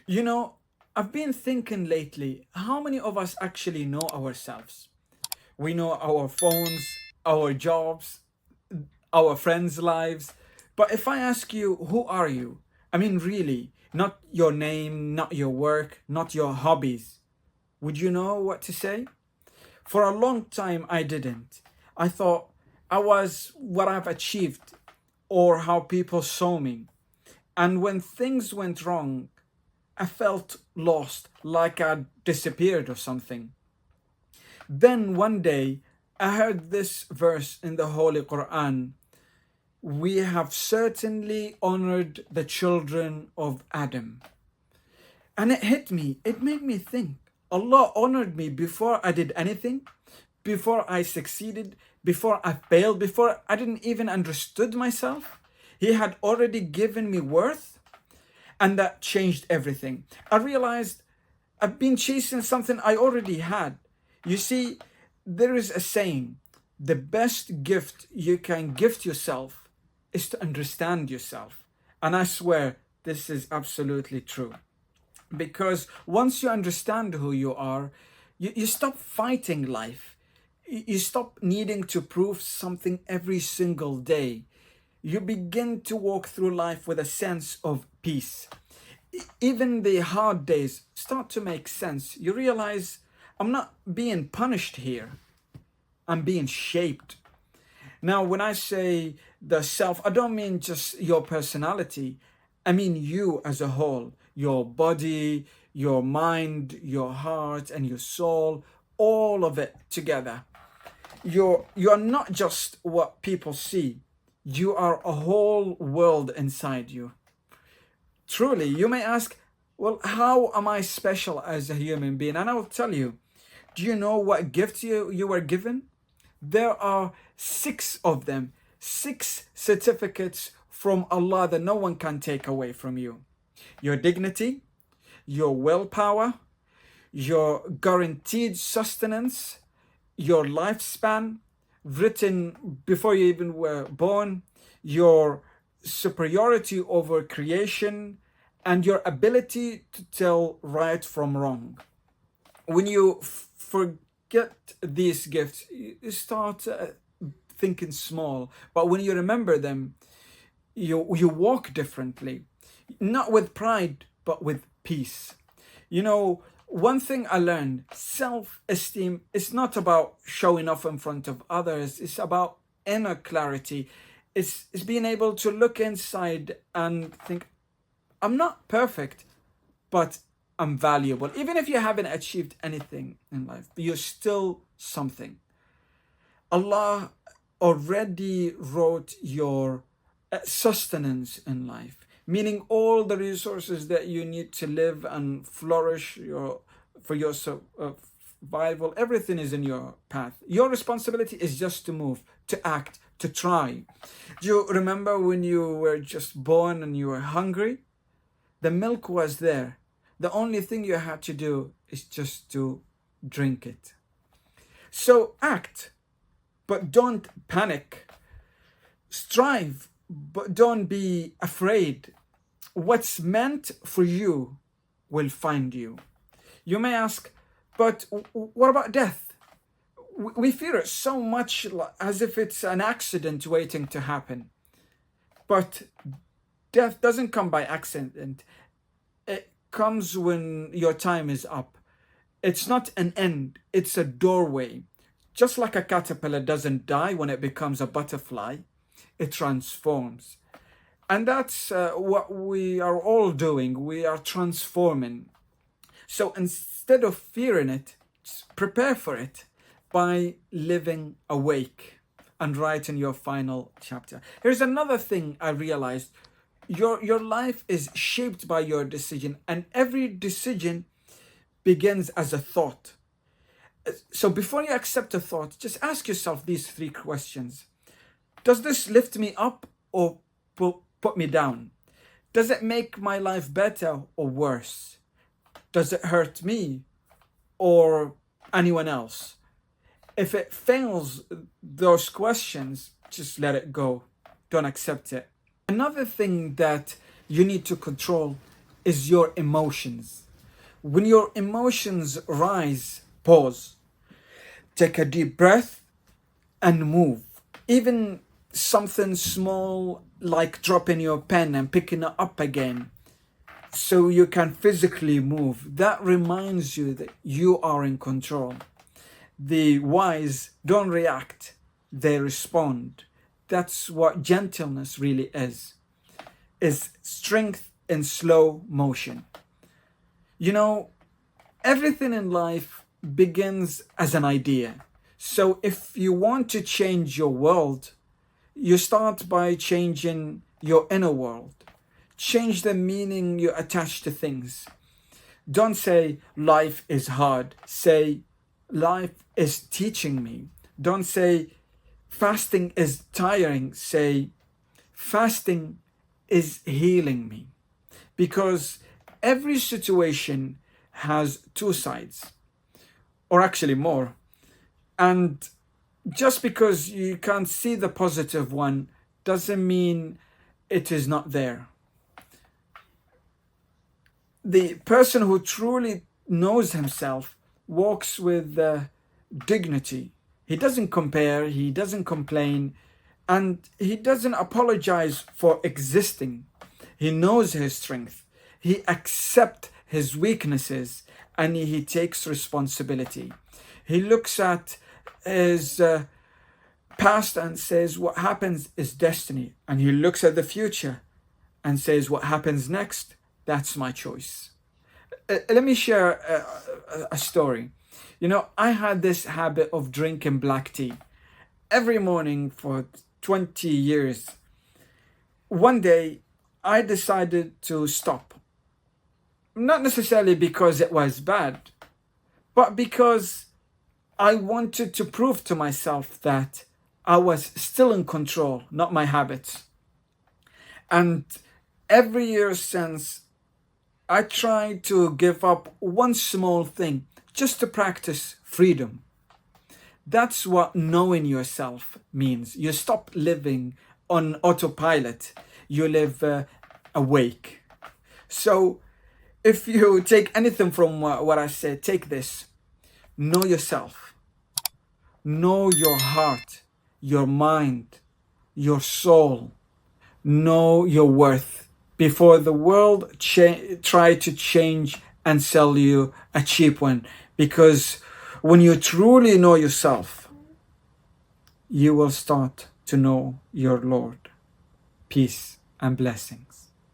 You know, I've been thinking lately, how many of us actually know ourselves? We know our phones, our jobs, our friends' lives. But if I ask you, who are you? I mean, really, not your name, not your work, not your hobbies. Would you know what to say? For a long time, I didn't. I thought I was what I've achieved or how people saw me. And when things went wrong, I felt lost, like I'd disappeared or something. Then one day, I heard this verse in the Holy Quran. We have certainly honored the children of Adam. And it hit me. It made me think. Allah honored me before I did anything, before I succeeded, before I failed, before I didn't even understood myself. He had already given me worth, and that changed everything. I realized I've been chasing something I already had. You see, there is a saying, the best gift you can gift yourself is to understand yourself. And I swear this is absolutely true. Because once you understand who you are, you stop fighting life. You stop needing to prove something every single day. You begin to walk through life with a sense of peace. Even the hard days start to make sense. You realize I'm not being punished here, I'm being shaped. Now, when I say the self, I don't mean just your personality, I mean you as a whole, your body, your mind, your heart, and your soul, all of it together. You're not just what people see, you are a whole world inside you. Truly, you may ask, well, how am I special as a human being? And I will tell you, do you know what gifts you were given? There are six of them, six certificates from Allah that no one can take away from you. Your dignity, your willpower, your guaranteed sustenance, your lifespan, written before you even were born, your superiority over creation, and your ability to tell right from wrong. When you forget these gifts, you start thinking small. But when you remember them, you walk differently, not with pride, but with peace. You know, one thing I learned, self-esteem is not about showing off in front of others. It's about inner clarity. It's being able to look inside and think, I'm not perfect, but I'm valuable. Even if you haven't achieved anything in life, you're still something. Allah already wrote your sustenance in life, meaning all the resources that you need to live and flourish for your survival. Everything is in your path. Your responsibility is just to move, to act, to try. Do you remember when you were just born and you were hungry? The milk was there. The only thing you had to do is just to drink it. So act, but don't panic. Strive, but don't be afraid. What's meant for you will find you. You may ask, but what about death? We fear it so much as if it's an accident waiting to happen. But death doesn't come by accident. It comes when your time is up. It's not an end, it's a doorway. Just like a caterpillar doesn't die when it becomes a butterfly, it transforms. And that's what we are all doing. We are transforming. So instead of fearing it, prepare for it by living awake and writing your final chapter. Here's another thing I realized. Your life is shaped by your decision, and every decision begins as a thought. So before you accept a thought, just ask yourself these three questions. Does this lift me up or put me down? Does it make my life better or worse? Does it hurt me or anyone else? If it fails those questions, just let it go. Don't accept it. Another thing that you need to control is your emotions. When your emotions rise, pause, take a deep breath, and move. Even something small like dropping your pen and picking it up again so you can physically move. That reminds you that you are in control. The wise don't react, they respond. That's what gentleness really is strength in slow motion. You know, everything in life begins as an idea. So if you want to change your world, you start by changing your inner world. Change the meaning you attach to things. Don't say life is hard. Say life is teaching me. Don't say fasting is tiring. Say fasting is healing me. Because every situation has two sides, or actually more. And just because you can't see the positive one doesn't mean it is not there. The person who truly knows himself walks with dignity. He doesn't compare, he doesn't complain, and he doesn't apologize for existing. He knows his strength, he accepts his weaknesses, and he takes responsibility. He looks at his past and says what happens is destiny, and he looks at the future and says what happens next, that's my choice. Let me share a story. You know, I had this habit of drinking black tea every morning for 20 years. One day I decided to stop, not necessarily because it was bad, but because I wanted to prove to myself that I was still in control, not my habits. And every year since, I tried to give up one small thing just to practice freedom. That's what knowing yourself means. You stop living on autopilot, you live awake. So if you take anything from what I said, take this. Know yourself. Know your heart, your mind, your soul. Know your worth before the world try to change and sell you a cheap one. Because when you truly know yourself, you will start to know your Lord. Peace and blessings.